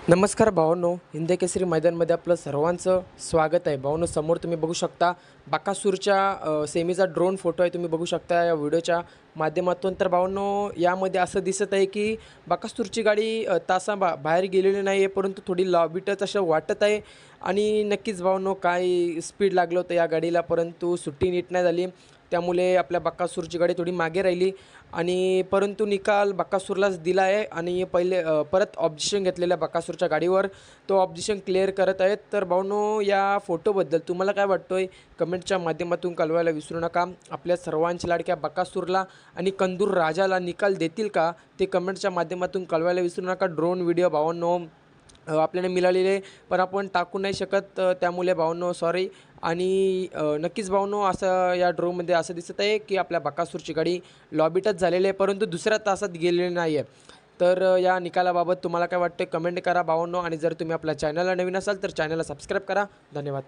नमस्कार भावांनो, हिंद केसरी मैदानमध्ये आपलं सर्वांचं स्वागत आहे. भावांनो, समोर तुम्ही बघू शकता बकासूरच्या सेमीचा ड्रोन फोटो आहे. तुम्ही बघू शकता या व्हिडिओच्या माध्यमातून. तर भावांनो, यामध्ये असं दिसत आहे की बकासूरची गाडी बाहेर गेलेली नाही आहे, परंतु थोडी लॉबी टच असं वाटत आहे. आणि नक्कीच भावांनो, काय स्पीड लागलं होतं या गाडीला, परंतु सुट्टी नीट नाही झाली. त्यामुळे आपल्या बकासूरची गाडी थोडी मागे राहिली आणि परंतु निकाल बकासूरलाच दिला आहे. आणि परत ऑब्जेक्शन घेतलेल्या बकासूरच्या गाडीवर तो ऑब्जेक्शन क्लिअर करत आहेत. तर भावांनो, या फोटोबद्दल तुम्हाला काय वाटतोय कमेंटच्या माध्यमातून कळवायला विसरू नका. आपल्या सर्वांच्या लाडक्या बकासूरला आणि कंदूर राजाला निकाल देतील का ते कमेंटच्या माध्यमातून कळवायला विसरू नका. ड्रोन व्हिडिओ भावांनो आपल्याला मिळालेले, पण आपण टाकू नाही शकत, त्यामुळे भावांनो सॉरी. आणि नक्कीच भावांनो, असं या ड्रोमध्ये असं दिसत आहे की आपल्या बकासूरची गाडी लॉबी टच झालेली आहे, परंतु दुसऱ्या तासात गेलेली नाही आहे. तर या निकालाबाबत तुम्हाला काय वाटतं कमेंट करा भावांनो. आणि जर तुम्ही आपल्या चॅनलला नवीन असाल तर चॅनलला सबस्क्राईब करा. धन्यवाद.